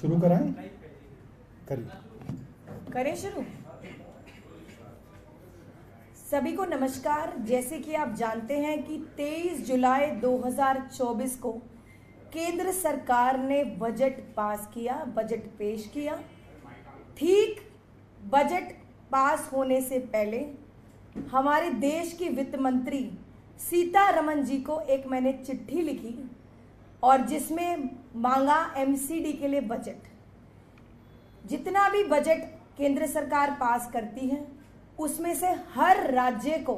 शुरू कराएं? करिए। करें शुरू। सभी को नमस्कार। जैसे कि आप जानते हैं कि 23 जुलाई 2024 को केंद्र सरकार ने बजट पास किया, बजट पेश किया। ठीक बजट पास होने से पहले हमारे देश की वित्त मंत्री सीतारमण जी को एक मैंने चिट्ठी लिखी और जिसमें मांगा एमसीडी के लिए बजट। जितना भी बजट केंद्र सरकार पास करती है उसमें से हर राज्य को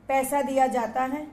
पैसा दिया जाता है।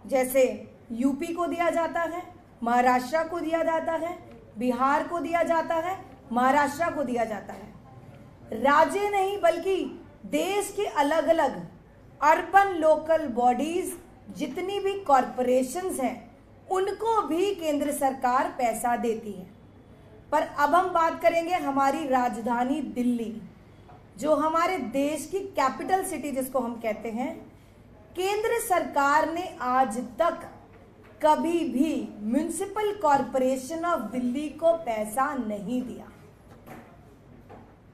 जैसे यूपी को दिया जाता है, महाराष्ट्र को दिया जाता है, बिहार को दिया जाता है, महाराष्ट्र को दिया जाता है। राज्य नहीं बल्कि देश के अलग अलग अर्बन लोकल बॉडीज जितनी भी कॉरपोरेशंस हैं उनको भी केंद्र सरकार पैसा देती है। पर अब हम बात करेंगे हमारी राजधानी दिल्ली, जो हमारे देश की कैपिटल सिटी जिसको हम कहते हैं। केंद्र सरकार ने आज तक कभी भी म्युनिसिपल कॉरपोरेशन ऑफ दिल्ली को पैसा नहीं दिया।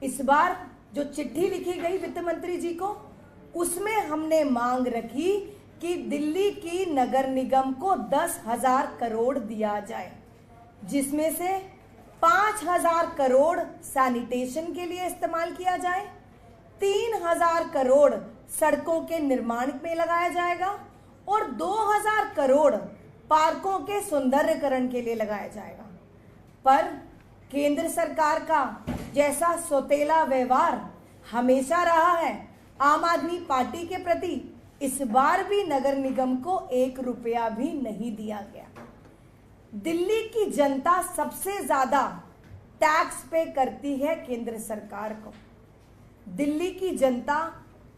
इस बार जो चिट्ठी लिखी गई वित्त मंत्री जी को, उसमें हमने मांग रखी कि दिल्ली की नगर निगम को 10,000 करोड़ दिया जाए, जिसमें से 5,000 करोड़ सैनिटेशन के लिए इस्तेमाल किया जाए, 3,000 करोड़ सड़कों के निर्माण में लगाया जाएगा और 2,000 करोड़ पार्कों के सौंदर्यीकरण के लिए लगाया जाएगा। पर केंद्र सरकार का जैसा सौतेला व्यवहार हमेशा रहा है आम आदमी पार्टी के प्रति, इस बार भी नगर निगम को 1 रुपया भी नहीं दिया गया। दिल्ली की जनता सबसे ज्यादा टैक्स पे करती है केंद्र सरकार को। दिल्ली की जनता,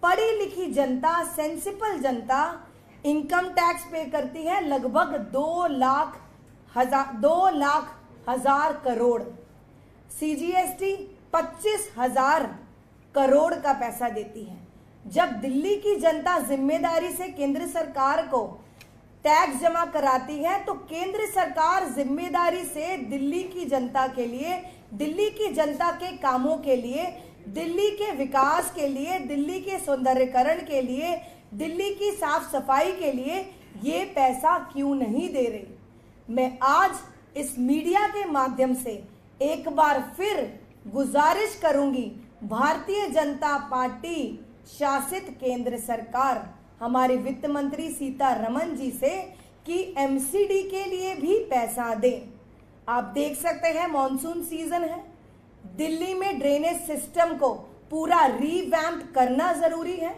पढ़ी लिखी जनता, सेंसिबल जनता इनकम टैक्स पे करती है लगभग 2 लाख हजार करोड़। सीजीएसटी 25,000 करोड़ का पैसा देती है। जब दिल्ली की जनता जिम्मेदारी से केंद्र सरकार को टैक्स जमा कराती है तो केंद्र सरकार जिम्मेदारी से दिल्ली की जनता के लिए, दिल्ली की जनता के कामों के लिए, दिल्ली के विकास के लिए, दिल्ली के सौंदर्यीकरण के लिए, दिल्ली की साफ सफाई के लिए ये पैसा क्यों नहीं दे रही। मैं आज इस मीडिया के माध्यम से एक बार फिर गुजारिश करूंगी भारतीय जनता पार्टी शासित केंद्र सरकार, हमारे वित्त मंत्री सीतारमण जी से कि एमसीडी के लिए भी पैसा दें। आप देख सकते हैं मॉनसून सीजन है, दिल्ली में ड्रेनेज सिस्टम को पूरा रीवैम्प करना जरूरी है।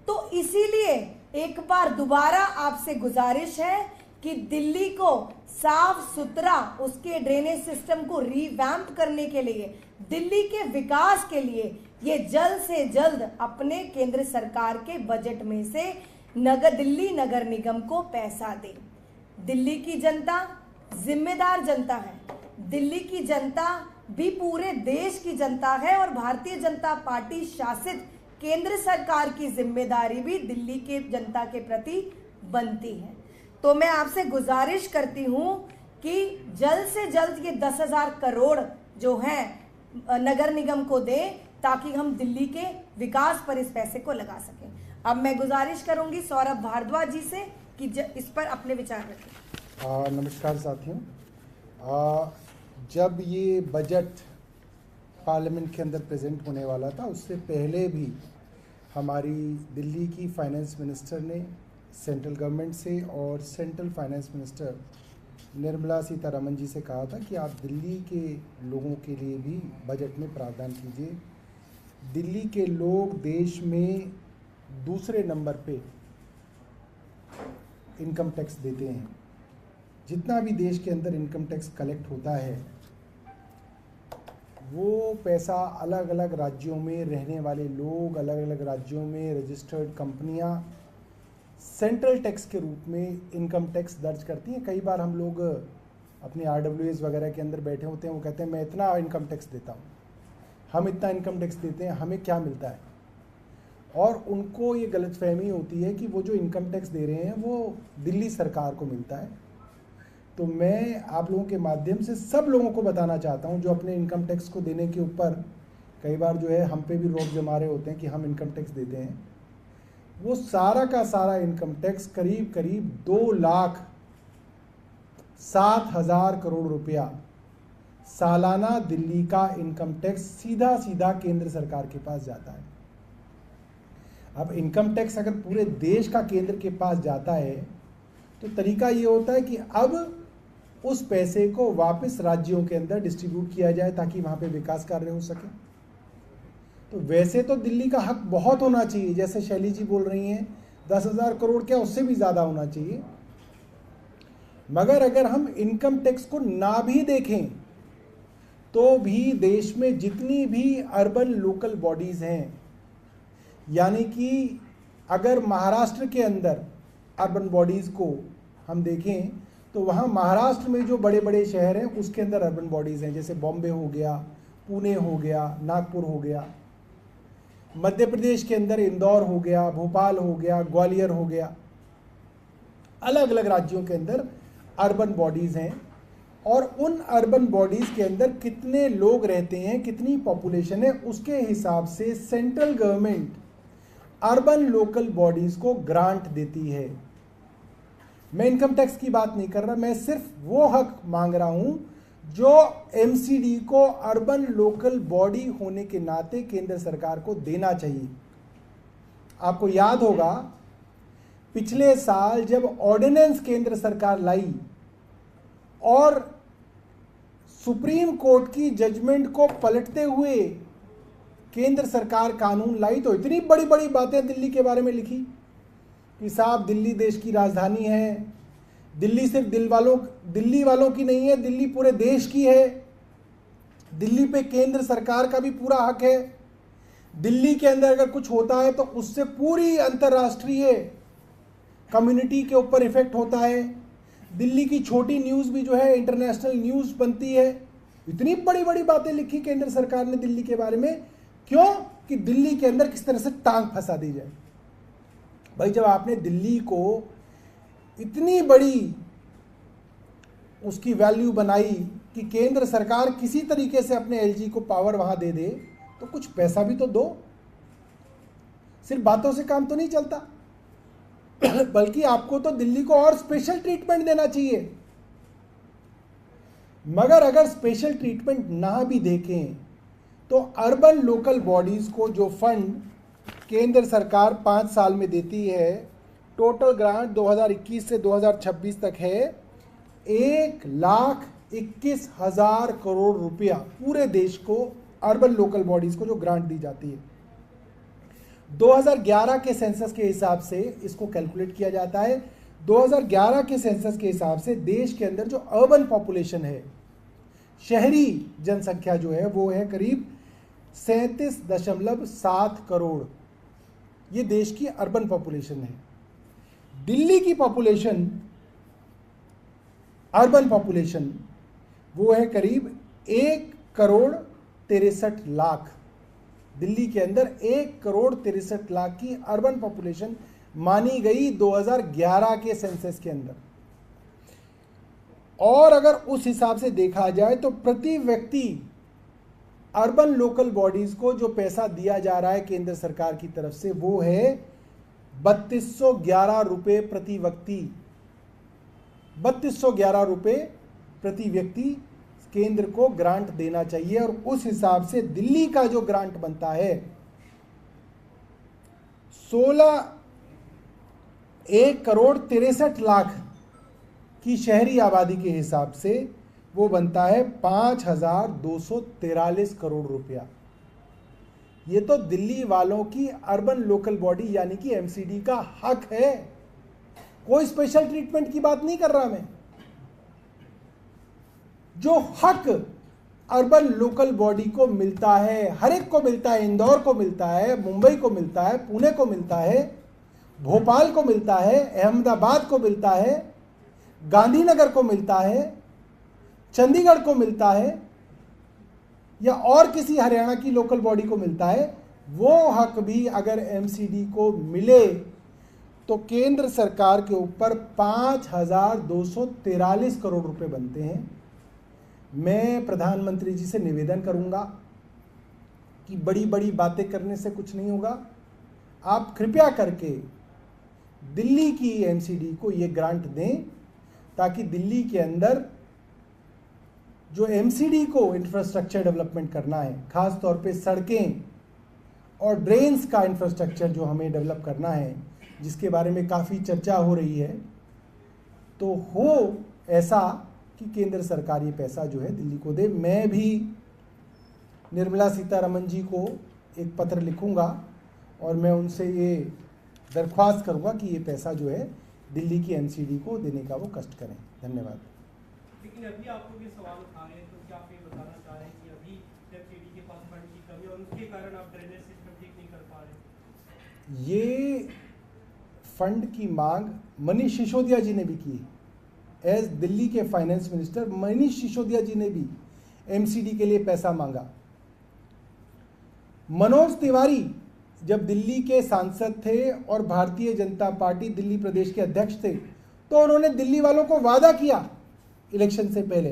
तो इसीलिए एक बार दोबारा आपसे गुजारिश है कि दिल्ली को साफ सुथरा, उसके ड्रेनेज सिस्टम को रीवैम्प करने के लिए, दिल्ली के विकास के लिए ये जल्द से जल्द अपने केंद्र सरकार के बजट में से दिल्ली नगर निगम को पैसा दे। दिल्ली की जनता जिम्मेदार जनता है, दिल्ली की जनता भी पूरे देश की जनता है और भारतीय जनता पार्टी शासित केंद्र सरकार की जिम्मेदारी भी दिल्ली के जनता के प्रति बनती है। तो मैं आपसे गुजारिश करती हूं कि जल्द से जल्द ये 10,000 करोड़ जो हैं नगर निगम को दें ताकि हम दिल्ली के विकास पर इस पैसे को लगा सकें। अब मैं गुजारिश करूंगी सौरभ भारद्वाज जी से कि इस पर अपने विचार रखें। नमस्कार साथियों। जब ये बजट पार्लियामेंट के अंदर प्रेजेंट होने वाला था उससे पहले भी हमारी दिल्ली की फाइनेंस मिनिस्टर ने सेंट्रल गवर्नमेंट से और central finance minister Nirmala Sitharaman ji से कहा था कि आप दिल्ली के लोगों के लिए भी बजट में प्रावधान कीजिए। दिल्ली के लोग देश में दूसरे नंबर पे इनकम टैक्स देते हैं। जितना भी देश के अंदर इनकम टैक्स कलेक्ट होता है वो पैसा अलग अलग राज्यों में रहने वाले लोग, अलग अलग राज्यों में रजिस्टर्ड कंपनियां सेंट्रल टैक्स के रूप में इनकम टैक्स दर्ज करती हैं। कई बार हम लोग अपने RWAs वगैरह के अंदर बैठे होते हैं, वो कहते हैं मैं इतना इनकम टैक्स देता हूँ, हम इतना इनकम टैक्स देते हैं, हमें क्या मिलता है। और उनको ये गलतफहमी होती है कि वो जो इनकम टैक्स दे रहे हैं वो दिल्ली सरकार को मिलता है। तो मैं आप लोगों के माध्यम से सब लोगों को बताना चाहता हूं जो अपने इनकम टैक्स को देने के ऊपर कई बार जो है हम पे भी रोक जमा रहे होते हैं कि हम इनकम टैक्स देते हैं, वो सारा का सारा इनकम टैक्स करीब करीब 2,07,000 करोड़ रुपया सालाना दिल्ली का इनकम टैक्स सीधा सीधा केंद्र सरकार के पास जाता है। अब इनकम टैक्स अगर पूरे देश का केंद्र के पास जाता है तो तरीका ये होता है कि अब उस पैसे को वापस राज्यों के अंदर डिस्ट्रीब्यूट किया जाए ताकि वहां पे विकास कार्य हो सके। तो वैसे तो दिल्ली का हक बहुत होना चाहिए, जैसे शैली जी बोल रही हैं 10,000 करोड़, क्या उससे भी ज़्यादा होना चाहिए। मगर अगर हम इनकम टैक्स को ना भी देखें तो भी देश में जितनी भी अर्बन लोकल बॉडीज़ हैं, यानी कि अगर महाराष्ट्र के अंदर अर्बन बॉडीज़ को हम देखें तो वहाँ महाराष्ट्र में जो बड़े बड़े शहर हैं उसके अंदर अर्बन बॉडीज़ हैं, जैसे बॉम्बे हो गया, पुणे हो गया, नागपुर हो गया। मध्य प्रदेश के अंदर इंदौर हो गया, भोपाल हो गया, ग्वालियर हो गया। अलग अलग राज्यों के अंदर अर्बन बॉडीज़ हैं और उन अर्बन बॉडीज़ के अंदर कितने लोग रहते हैं, कितनी पॉपुलेशन है, उसके हिसाब से central government urban local bodies को ग्रांट देती है। मैं इनकम टैक्स की बात नहीं कर रहा, मैं सिर्फ वो हक मांग रहा हूं जो एमसीडी को अर्बन लोकल बॉडी होने के नाते केंद्र सरकार को देना चाहिए। आपको याद होगा पिछले साल जब ऑर्डिनेंस केंद्र सरकार लाई और सुप्रीम कोर्ट की जजमेंट को पलटते हुए केंद्र सरकार कानून लाई तो इतनी बड़ी बड़ी बातें दिल्ली के बारे में लिखी कि साहब दिल्ली देश की राजधानी है, दिल्ली सिर्फ दिल्ली वालों की नहीं है, दिल्ली पूरे देश की है, दिल्ली पे केंद्र सरकार का भी पूरा हक है, दिल्ली के अंदर अगर कुछ होता है तो उससे पूरी अंतर्राष्ट्रीय कम्युनिटी के ऊपर इफेक्ट होता है, दिल्ली की छोटी न्यूज़ भी जो है इंटरनेशनल न्यूज़ बनती है। इतनी बड़ी बड़ी बातें लिखी केंद्र सरकार ने दिल्ली के बारे में, क्यों? कि दिल्ली के अंदर किस तरह से टांग फंसा दी जाए। भाई जब आपने दिल्ली को इतनी बड़ी उसकी वैल्यू बनाई कि केंद्र सरकार किसी तरीके से अपने एलजी को पावर वहां दे दे, तो कुछ पैसा भी तो दो। सिर्फ बातों से काम तो नहीं चलता, बल्कि आपको तो दिल्ली को और स्पेशल ट्रीटमेंट देना चाहिए। मगर अगर स्पेशल ट्रीटमेंट ना भी देखें तो अर्बन लोकल बॉडीज को जो फंड केंद्र सरकार 5 साल में देती है, टोटल ग्रांट 2021 से 2026 तक है 1,21,000 करोड़ रुपया पूरे देश को अर्बन लोकल बॉडीज को जो ग्रांट दी जाती है। 2011 के सेंसस के हिसाब से इसको कैलकुलेट किया जाता है। 2011 के सेंसस के हिसाब से देश के अंदर जो अर्बन पॉपुलेशन है, शहरी जनसंख्या जो है वो है करीब 37.7 करोड़। ये देश की अर्बन पॉपुलेशन है। दिल्ली की पॉपुलेशन, अर्बन पॉपुलेशन वो है करीब 1,63,00,000। दिल्ली के अंदर 1,63,00,000 की अर्बन पॉपुलेशन मानी गई 2011 के सेंसस के अंदर। और अगर उस हिसाब से देखा जाए तो प्रति व्यक्ति अर्बन लोकल बॉडीज को जो पैसा दिया जा रहा है केंद्र सरकार की तरफ से वो है 3211 रुपये प्रति व्यक्ति। 3211 रुपये प्रति व्यक्ति केंद्र को ग्रांट देना चाहिए। और उस हिसाब से दिल्ली का जो ग्रांट बनता है 1,63,00,000 की शहरी आबादी के हिसाब से वो बनता है 5,243 करोड़ रुपया। ये तो दिल्ली वालों की अर्बन लोकल बॉडी यानी कि एमसीडी का हक है। कोई स्पेशल ट्रीटमेंट की बात नहीं कर रहा मैं। जो हक अर्बन लोकल बॉडी को मिलता है, हर एक को मिलता है, इंदौर को मिलता है, मुंबई को मिलता है, पुणे को मिलता है, भोपाल को मिलता है, अहमदाबाद को मिलता है, गांधीनगर को मिलता है, चंडीगढ़ को मिलता है, या और किसी हरियाणा की लोकल बॉडी को मिलता है, वो हक भी अगर एमसीडी को मिले तो केंद्र सरकार के ऊपर 5,243 करोड़ रुपए बनते हैं। मैं प्रधानमंत्री जी से निवेदन करूंगा कि बड़ी बड़ी बातें करने से कुछ नहीं होगा। आप कृपया करके दिल्ली की एमसीडी को ये ग्रांट दें ताकि दिल्ली के अंदर जो एमसीडी को इंफ्रास्ट्रक्चर डेवलपमेंट करना है, खास तौर पे सड़कें और ड्रेन्स का इंफ्रास्ट्रक्चर जो हमें डेवलप करना है, जिसके बारे में काफ़ी चर्चा हो रही है, तो हो ऐसा कि केंद्र सरकार ये पैसा जो है दिल्ली को दे। मैं भी निर्मला सीतारमण जी को एक पत्र लिखूंगा और मैं उनसे ये दरख्वास्त करूंगा कि ये पैसा जो है दिल्ली की एमसीडी को देने का वो कष्ट करें। धन्यवाद। लेकिन अभी आपको ये सवाल उठा रहे हैं, तो क्या आप ये बताना चाह रहे हैं कि अभी एमसीडी के पास फंड की कमी और उसके कारण आप ड्रेनेज सिस्टम ठीक नहीं कर पा रहे? ये फंड की मांग मनीष सिसोदिया जी ने भी की है। एज दिल्ली के फाइनेंस मिनिस्टर मनीष सिसोदिया जी ने भी एमसीडी के लिए पैसा मांगा। मनोज तिवारी जब दिल्ली के सांसद थे और भारतीय जनता पार्टी दिल्ली प्रदेश के अध्यक्ष थे, तो उन्होंने दिल्ली वालों को वादा किया इलेक्शन से पहले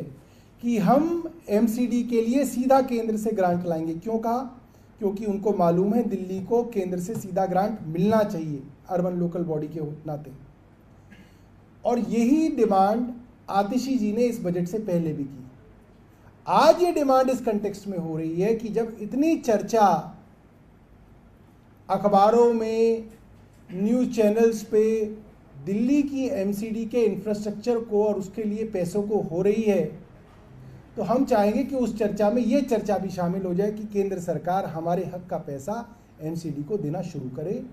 कि हम एमसीडी के लिए सीधा केंद्र से ग्रांट लाएंगे। क्यों कहा? क्योंकि उनको मालूम है दिल्ली को केंद्र से सीधा ग्रांट मिलना चाहिए अर्बन लोकल बॉडी के नाते। और यही डिमांड आतिशी जी ने इस बजट से पहले भी की। आज ये डिमांड इस कंटेक्स्ट में हो रही है कि जब इतनी चर्चा अखबारों में, न्यूज़ चैनल्स पे दिल्ली की एमसीडी के इंफ्रास्ट्रक्चर को और उसके लिए पैसों को हो रही है, तो हम चाहेंगे कि उस चर्चा में ये चर्चा भी शामिल हो जाए कि केंद्र सरकार हमारे हक का पैसा एमसीडी को देना शुरू करे।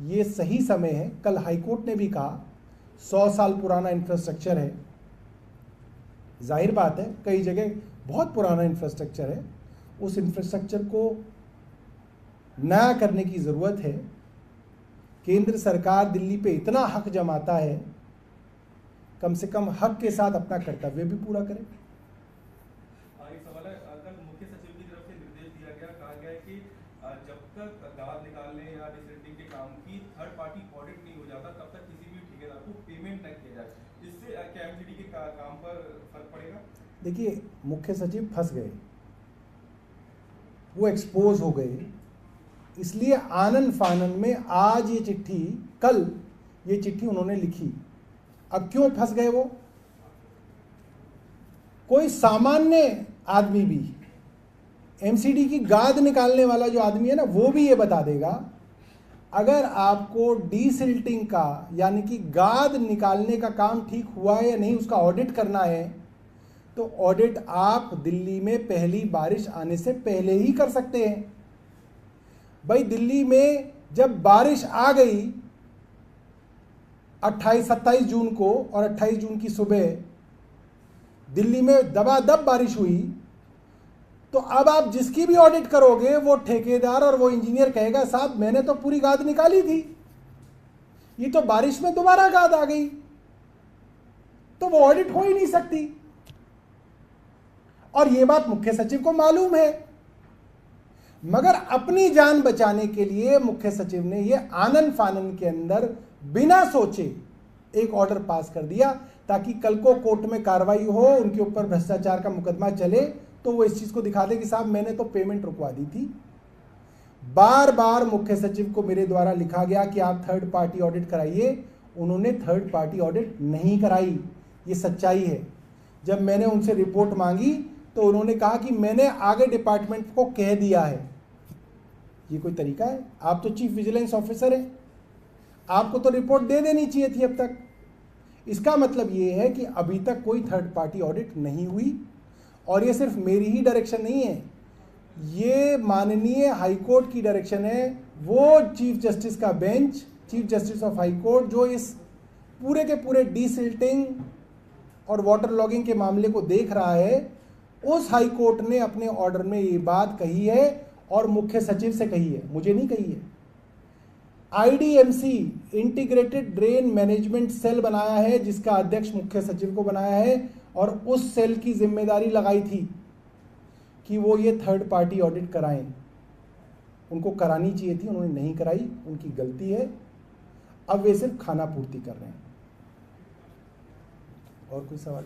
ये सही समय है। कल हाईकोर्ट ने भी कहा 100 साल पुराना इंफ्रास्ट्रक्चर है। जाहिर बात है कई जगह बहुत पुराना इंफ्रास्ट्रक्चर है, उस इंफ्रास्ट्रक्चर को नया करने की ज़रूरत है। केंद्र सरकार दिल्ली पे इतना हक जमाता है, कम से कम हक के साथ अपना कर्तव्य भी पूरा करे। एक सवाल है, कल मुख्य सचिव की तरफ से निर्देश दिया गया, कहा गया है कि जब तक गाद निकालने या डिसल्टिंग के काम की थर्ड पार्टी ऑडिट नहीं हो जाता, तब तक किसी भी ठेकेदार को पेमेंट न किया जाए। इससे क्या एमसीडी के काम पर फर्क पड़ेगा? देखिए, मुख्य सचिव फंस गए, वो एक्सपोज हो गए, इसलिए आनन फानन में आज ये चिट्ठी, कल ये चिट्ठी उन्होंने लिखी। अब क्यों फंस गए वो? कोई सामान्य आदमी भी, एमसीडी की गाद निकालने वाला जो आदमी है ना, वो भी ये बता देगा अगर आपको डीसिल्टिंग का यानी कि गाद निकालने का काम ठीक हुआ है या नहीं, उसका ऑडिट करना है, तो ऑडिट आप दिल्ली में पहली बारिश आने से पहले ही कर सकते हैं। भाई दिल्ली में जब बारिश आ गई 27 जून को और 28 जून की सुबह दिल्ली में दबादब बारिश हुई, तो अब आप जिसकी भी ऑडिट करोगे वो ठेकेदार और वो इंजीनियर कहेगा साहब मैंने तो पूरी गाद निकाली थी, ये तो बारिश में दोबारा गाद आ गई, तो वो ऑडिट हो ही नहीं सकती। और ये बात मुख्य सचिव को मालूम है, मगर अपनी जान बचाने के लिए मुख्य सचिव ने ये आनन फानन के अंदर बिना सोचे एक ऑर्डर पास कर दिया ताकि कल को कोर्ट में कार्रवाई हो, उनके ऊपर भ्रष्टाचार का मुकदमा चले, तो वो इस चीज को दिखा दे कि साहब मैंने तो पेमेंट रुकवा दी थी। बार बार मुख्य सचिव को मेरे द्वारा लिखा गया कि आप थर्ड पार्टी ऑडिट कराइए, उन्होंने थर्ड पार्टी ऑडिट नहीं कराई, ये सच्चाई है। जब मैंने उनसे रिपोर्ट मांगी तो उन्होंने कहा कि मैंने आगे डिपार्टमेंट को कह दिया है। ये कोई तरीका है? आप तो चीफ विजिलेंस ऑफिसर हैं, आपको तो रिपोर्ट दे देनी चाहिए थी अब तक। इसका मतलब ये है कि अभी तक कोई थर्ड पार्टी ऑडिट नहीं हुई। और ये सिर्फ मेरी ही डायरेक्शन नहीं है, ये माननीय हाईकोर्ट की डायरेक्शन है। वो चीफ जस्टिस का bench, chief justice of high court, जो इस पूरे के पूरे डीसिल्टिंग और वाटर लॉगिंग के मामले को देख रहा है, उस हाईकोर्ट ने अपने ऑर्डर में ये बात कही है और मुख्य सचिव से कही है, मुझे नहीं कही है। आईडीएमसी इंटीग्रेटेड ड्रेन मैनेजमेंट सेल बनाया है, जिसका अध्यक्ष मुख्य सचिव को बनाया है, और उस सेल की जिम्मेदारी लगाई थी कि वो ये थर्ड पार्टी ऑडिट कराएं। उनको करानी चाहिए थी, उन्होंने नहीं कराई, उनकी गलती है। अब वे सिर्फ खाना पूर्ति कर रहे हैं। और कोई सवाल?